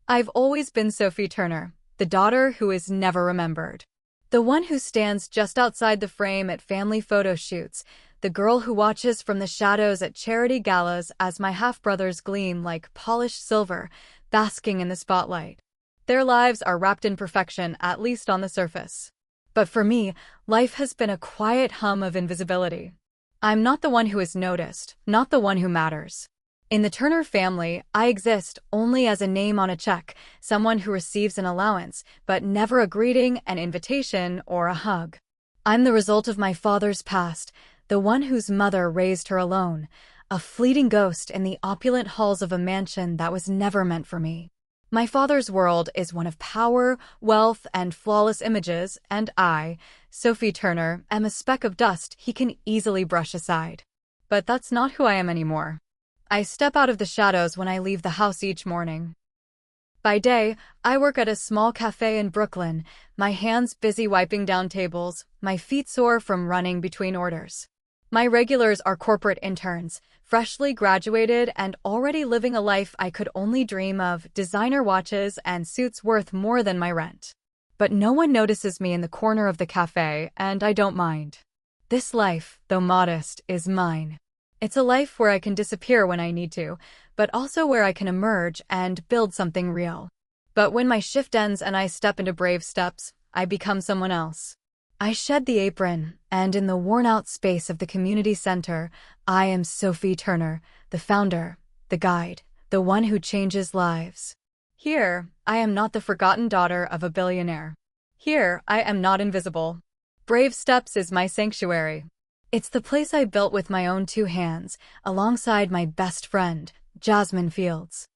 I've always been Sophie Turner, the daughter who is never remembered. The one who stands just outside the frame at family photo shoots, the girl who watches from the shadows at charity galas as my half-brothers gleam like polished silver, basking in the spotlight. Their lives are wrapped in perfection, at least on the surface. But for me, life has been a quiet hum of invisibility. I'm not the one who is noticed, not the one who matters. In the Turner family, I exist only as a name on a check, someone who receives an allowance, but never a greeting, an invitation, or a hug. I'm the result of my father's past, the one whose mother raised her alone, a fleeting ghost in the opulent halls of a mansion that was never meant for me. My father's world is one of power, wealth, and flawless images, and I, Sophie Turner, am a speck of dust he can easily brush aside. But that's not who I am anymore. I step out of the shadows when I leave the house each morning. By day, I work at a small cafe in Brooklyn, my hands busy wiping down tables, my feet sore from running between orders. My regulars are corporate interns, freshly graduated and already living a life I could only dream of, designer watches and suits worth more than my rent. But no one notices me in the corner of the cafe, and I don't mind. This life, though modest, is mine. It's a life where I can disappear when I need to, but also where I can emerge and build something real. But when my shift ends and I step into BraveSteps, I become someone else. I shed the apron, and in the worn-out space of the community center, I am Sophie Turner, the founder, the guide, the one who changes lives. Here, I am not the forgotten daughter of a billionaire. Here, I am not invisible. BraveSteps is my sanctuary. It's the place I built with my own two hands, alongside my best friend, Jasmine Fields.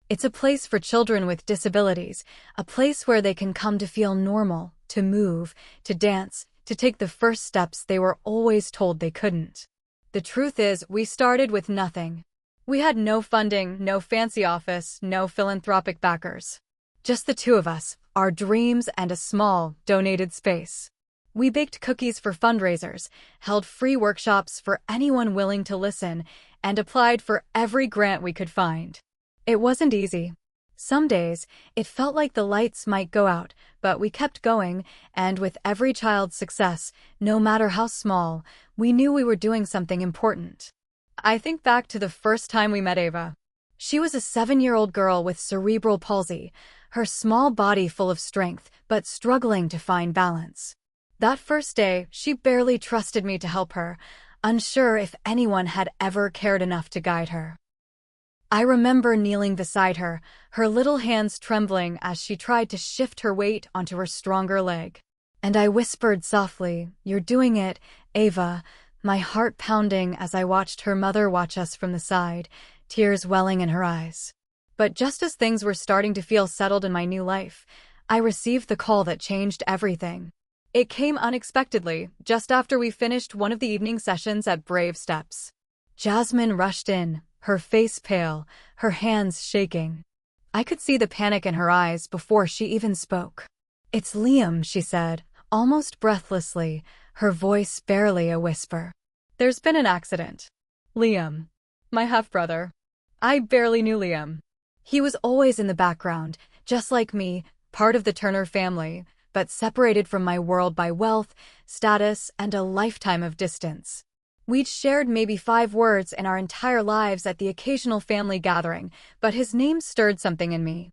It's a place for children with disabilities, a place where they can come to feel normal, to move, to dance, to take the first steps they were always told they couldn't. The truth is, we started with nothing. We had no funding, no fancy office, no philanthropic backers. Just the two of us, our dreams, and a small, donated space. We baked cookies for fundraisers, held free workshops for anyone willing to listen, and applied for every grant we could find. It wasn't easy. Some days, it felt like the lights might go out, but we kept going, and with every child's success, no matter how small, we knew we were doing something important. I think back to the first time we met Ava. She was a 7-year-old girl with cerebral palsy, her small body full of strength, but struggling to find balance. That first day, she barely trusted me to help her, unsure if anyone had ever cared enough to guide her. I remember kneeling beside her, her little hands trembling as she tried to shift her weight onto her stronger leg. And I whispered softly, "You're doing it, Ava," my heart pounding as I watched her mother watch us from the side, tears welling in her eyes. But just as things were starting to feel settled in my new life, I received the call that changed everything. It came unexpectedly, just after we finished one of the evening sessions at BraveSteps. Jasmine rushed in, her face pale, her hands shaking. I could see the panic in her eyes before she even spoke. "It's Liam," she said, almost breathlessly, her voice barely a whisper. "There's been an accident." Liam. My half-brother. I barely knew Liam. He was always in the background, just like me, part of the Turner family, but separated from my world by wealth, status, and a lifetime of distance. We'd shared maybe 5 words in our entire lives at the occasional family gathering, but his name stirred something in me.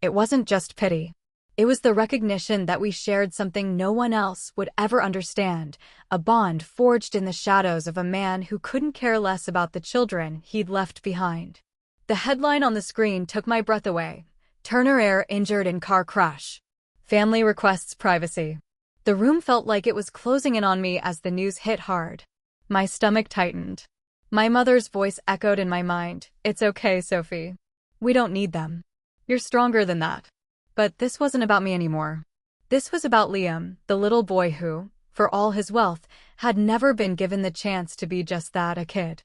It wasn't just pity. It was the recognition that we shared something no one else would ever understand, a bond forged in the shadows of a man who couldn't care less about the children he'd left behind. The headline on the screen took my breath away. Turner heir injured in car crash. Family requests privacy. The room felt like it was closing in on me as the news hit hard. My stomach tightened. My mother's voice echoed in my mind. "It's okay, Sophie. We don't need them. You're stronger than that." But this wasn't about me anymore. This was about Liam, the little boy who, for all his wealth, had never been given the chance to be just that, a kid.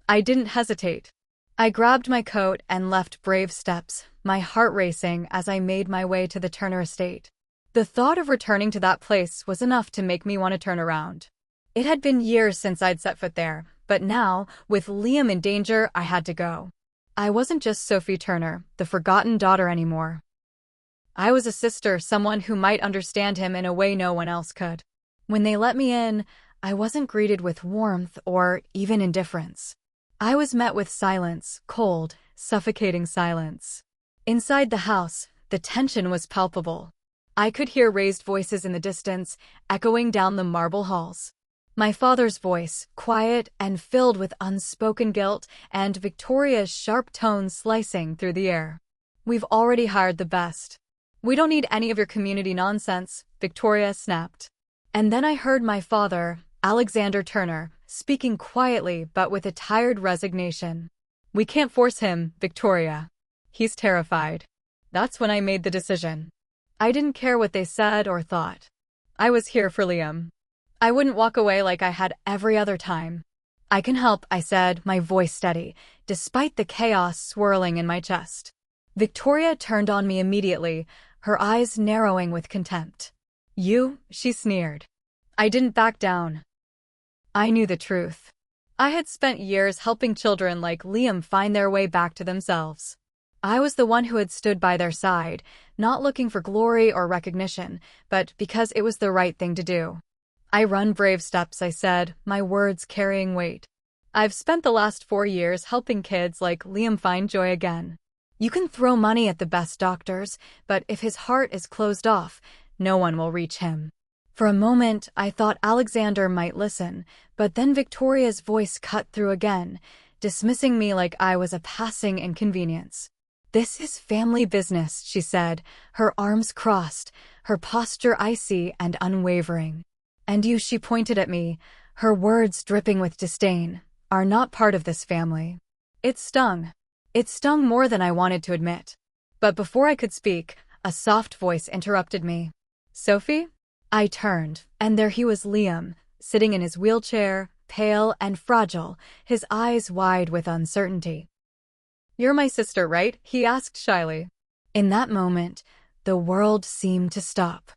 I didn't hesitate. I grabbed my coat and left BraveSteps, my heart racing as I made my way to the Turner estate. The thought of returning to that place was enough to make me want to turn around. It had been years since I'd set foot there, but now, with Liam in danger, I had to go. I wasn't just Sophie Turner, the forgotten daughter anymore. I was a sister, someone who might understand him in a way no one else could. When they let me in, I wasn't greeted with warmth or even indifference. I was met with silence, cold, suffocating silence. Inside the house, the tension was palpable. I could hear raised voices in the distance, echoing down the marble halls. My father's voice, quiet and filled with unspoken guilt, and Victoria's sharp tones slicing through the air. "We've already hired the best. We don't need any of your community nonsense," Victoria snapped. And then I heard my father, Alexander Turner, speaking quietly but with a tired resignation. "We can't force him, Victoria. He's terrified." That's when I made the decision. I didn't care what they said or thought. I was here for Liam. I wouldn't walk away like I had every other time. "I can help," I said, my voice steady, despite the chaos swirling in my chest. Victoria turned on me immediately, her eyes narrowing with contempt. "You?" she sneered. I didn't back down. I knew the truth. I had spent years helping children like Liam find their way back to themselves. I was the one who had stood by their side, not looking for glory or recognition, but because it was the right thing to do. "I run BraveSteps," I said, my words carrying weight. "I've spent the last 4 years helping kids like Liam find joy again. You can throw money at the best doctors, but if his heart is closed off, no one will reach him." For a moment, I thought Alexander might listen, but then Victoria's voice cut through again, dismissing me like I was a passing inconvenience. "This is family business," she said, her arms crossed, her posture icy and unwavering. "And you," she pointed at me, her words dripping with disdain, "are not part of this family." It stung. It stung more than I wanted to admit. But before I could speak, a soft voice interrupted me. "Sophie?" I turned, and there he was, Liam, sitting in his wheelchair, pale and fragile, his eyes wide with uncertainty. "You're my sister, right?" he asked shyly. In that moment, the world seemed to stop.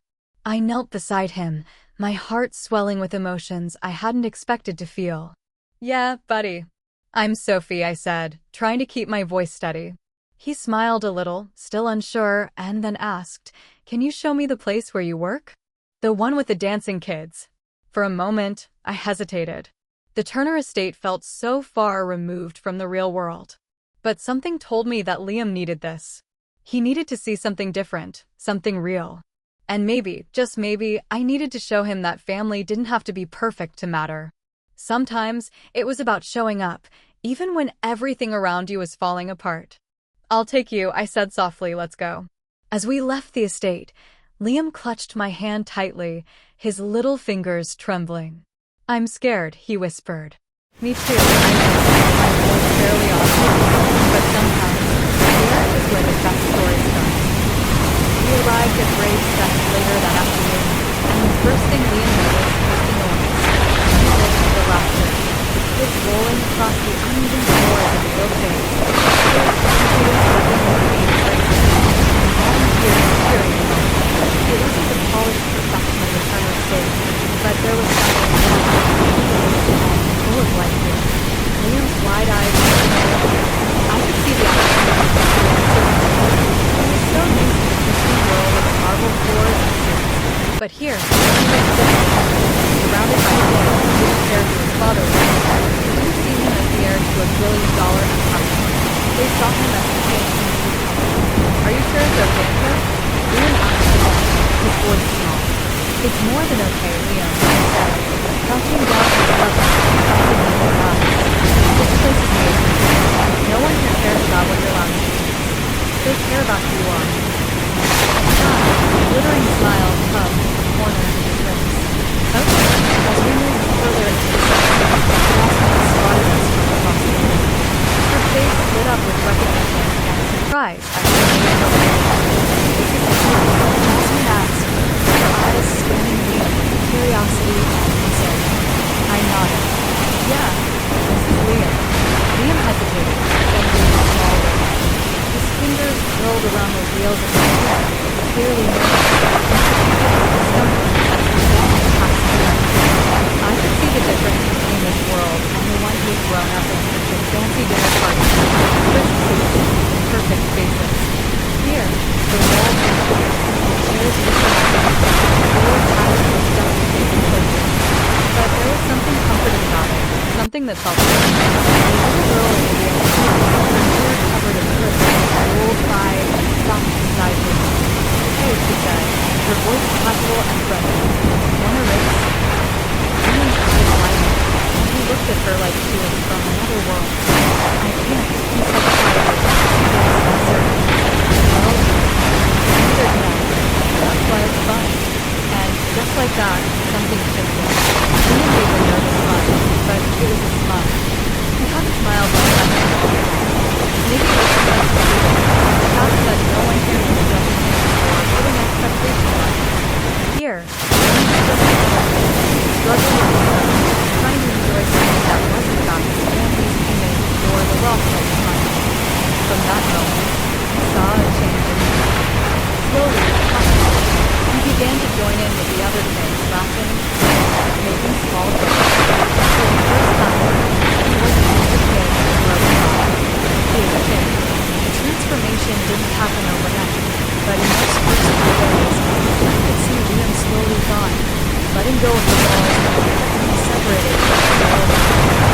I knelt beside him, my heart swelling with emotions I hadn't expected to feel. "Yeah, buddy. I'm Sophie," I said, trying to keep my voice steady. He smiled a little, still unsure, and then asked, "Can you show me the place where you work? The one with the dancing kids?" For a moment, I hesitated. The Turner estate felt so far removed from the real world. But something told me that Liam needed this. He needed to see something different, something real. And maybe, just maybe, I needed to show him that family didn't have to be perfect to matter. Sometimes, it was about showing up, even when everything around you was falling apart. "I'll take you," I said softly. "Let's go." As we left the estate, Liam clutched my hand tightly, his little fingers trembling. "I'm scared," he whispered. "Me too," I said, my voice barely audible. But sometimes, fear is where the best stories start. We arrived at BraveSteps later that afternoon, and the first thing Liam noticed was the noise. Music, the laughter, the kids rolling across the uneven floors of the wheelchairs. There was people stepping over the apron, and volunteers cheering them on. It wasn't the polished perfection of the Turner estate, but there was something warm, full of life here. Liam's wide eyes opened wide. I could see the opportunity to answer. He was so used to the pristine world of the marble floors and suits. But here, he was different. Surrounded by kids who didn't care who his father was. They didn't see him as the heir to a billion-dollar empire. They saw him as a kid who needed help. "Are you sure it's okay, sir?" Liam asked again, his voice small. "It's more than okay, Liam," I said, crouching down to his level, pressing in his eyes. "This place is amazing. No one here cares about what you're allowed to do. They care about who you are." A glittering smile tugged at the corner of his lips. "Okay." As we moved further into the section, Jasmine spotted us from across the room. Her face lit up with recognition and surprise as she made her way. "Is this you?" Jasmine asked, her eyes scanning Liam with curiosity and concern. I nodded. "Yeah, this is Liam." Liam hesitated, then gave a small wave. His fingers curled around the wheels of his chair, clearly nervous, and stumbling as he walked past the light. I could see the difference between this world and the one he he had grown up in, the fancy dinner parties, the crisp suits, the perfect faces. Here, the walls were chipped, the chairs mismatched, the floor patched with dust-stained places. But there was something comforting about it, something that felt good. The little girl in India, her hair covered in glitter, rolled by and stopped beside me. "Hey," she said, her voice casual and friendly. "Wanna race?" Ian's eyes widened, and he looked at her like she was from another world. "I can't," he said quietly. "Yes, I'm certain." The girl grinned. "Neither can I. That's why it's fun." And just like that, something shifted. Ian gave a nervous smile, but it was a smile. He hadn't smiled like that in a long time. Maybe it was the sense of freedom, the fact that no one here was judging him or putting expectations on him. Here, he was just another kid, struggling with ego, trying to enjoy something that wasn't about his family's image or the wealth that was behind him. From that moment, I saw a change in him. Slowly, cautiously, he began to join in with the other kids, laughing, making small jokes. For the first time, he wasn't just a kid with a broken body. He was a kid. The transformation didn't happen overnight, but in those first few days, I could see Liam slowly thawing, letting go of the walls that had kept him separated from the world around him.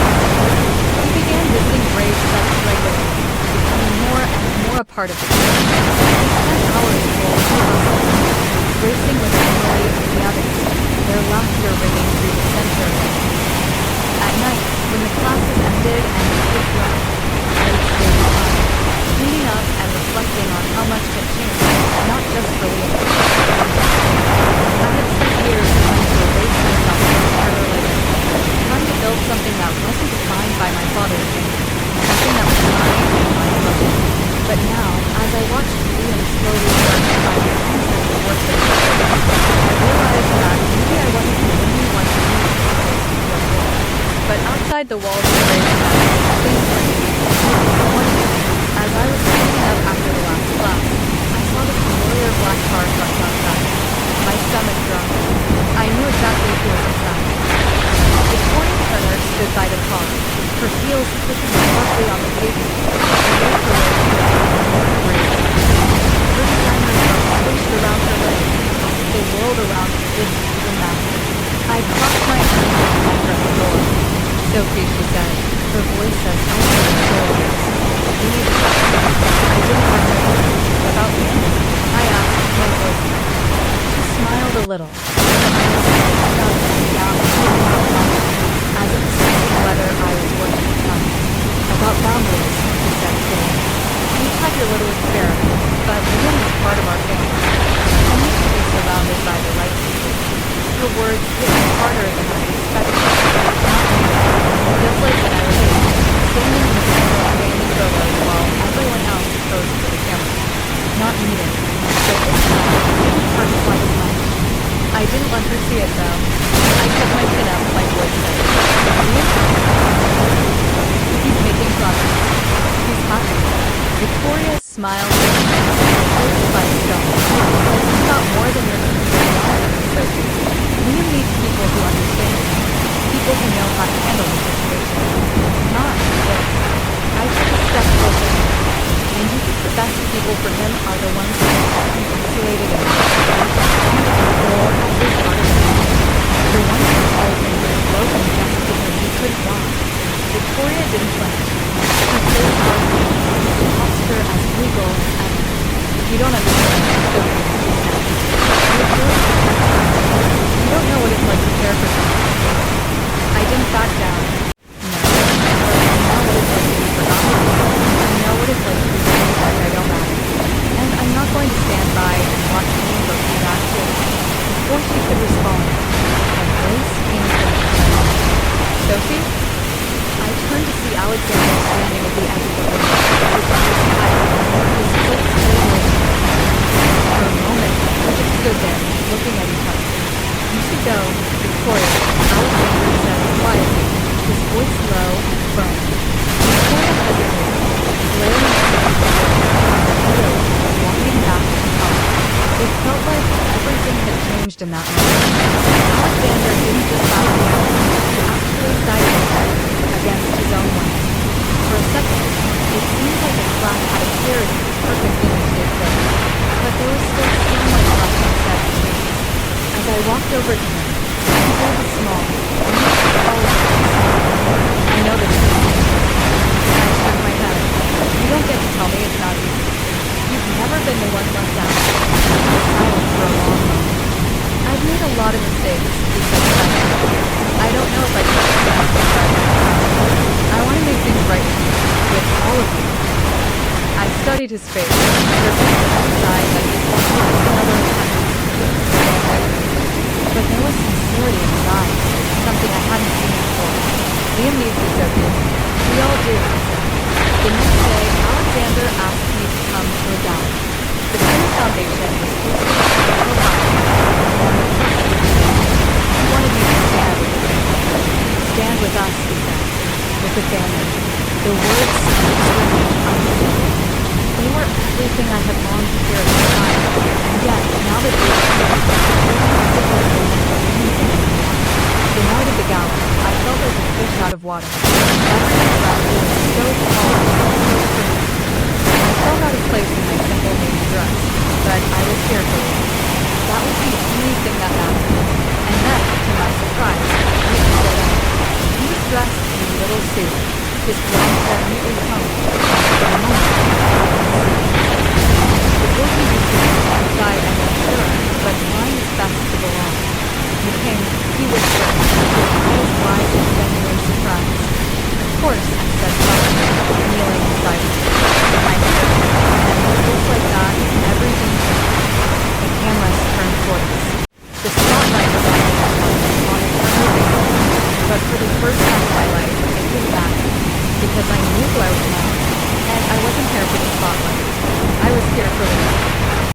He began visiting BraveSteps regularly, becoming more and more a part of the team. He spent hours rolling across the room, racing with Emily and the others, their laughter ringing through the center like music. At night, when the classes ended and the kids left, I would stay behind, cleaning up and reflecting on how much had changed, not just for Liam, but for me. I had spent years trying to erase myself from the Turner legacy, trying to build something that wasn't defined by my father's name, something that was mine and mine alone. But now, as I watched Liam slowly start to find his own sense of worth and purpose, I realized that maybe I wasn't the only one who needed this place to feel whole. But outside the walls of BraveSteps, things were different. One evening, as I was cleaning up after the last class, I saw the familiar black car parked outside. My stomach dropped. I knew exactly who was inside. Sophie Turner stood by the car, her heels clicking sharply on the pavement as she made her way to the BraveSteps. Her designer belt swished around her legs, as if the world around her didn't even matter. I crossed my arms and met her at the door. "Sophie," she said, her voice as icy as always. "We need to talk." I didn't let her in. "About Liam?" I asked, my voice tight. She smiled a little, her eyes looking up and down as if assessing whether I was worth her time. "About boundaries," she said clearly. "You've had your little experiment, but Liam is part of our family. He needs to be surrounded by the right people." Her words hit me harder than I expected. Not needed. Just like when I was 8, standing in the center of family photos while everyone else posed for the camera. Not needed. But this time, it didn't hurt quite as much. I didn't let her see it though. I kept my chin up, my voice steady. "Liam? He's making progress. He's happy." Victoria's smile replaced by a stone. "This is about more than your community nonsense, Sophie. Liam needs people who understand him, people who know how to handle the situation. Not this." I took a step closer to him. "And you think the best people for him are the ones who are isolated and trying to control every part of him? The ones who told him he was broken just because he couldn't walk?" Victoria didn't flinch. Her face hardened, her posture as regal as ever. "You don't understand, Sophie," she said. "You're doing this best friend. You don't know what it's like to care for someone like me." I didn't back down. "No, but I know what it's like to be forgotten. I know what it's like to be treated like I don't matter. And I'm not going to stand by and watch Liam go through that too." Before she could respond, a voice came from behind me. "Sophie?" I turned to see Alexander standing at the edge of the room, his eyes tight, his foot forward. For a moment, we just stood there, looking at each other. "You should go, Victoria," Alexander said quietly, his voice low and firm. Victoria hesitated, glaring at him before turning on her heel and walking back to the car. It felt like everything had changed in that moment. Alexander didn't just back me up, he actually sided with me, against his I walked over to him. He gave a small, I know the truth. I shook my head. You don't get to tell me it's not easy. You've never been the one left out. Silent for a long moment. I've made a lot of mistakes, he said silently. I don't know if I can understand things right now. I want to make things right with all of you. I studied his face, repeated outside like he wanted another attempt. But there was sincerity in his eyes, something I hadn't seen before. Liam needs you, Sophie. We all do. The next day, Alexander asked me to come to a gala. The Turner Foundation was hosting a special gala. He wanted me to stand with the family. Stand with us, he said. With the family. The words sounded strange, unfamiliar. They were everything I had longed to hear at the time, and yet, now that they were here, the night of the gala, I felt like a fish out of water.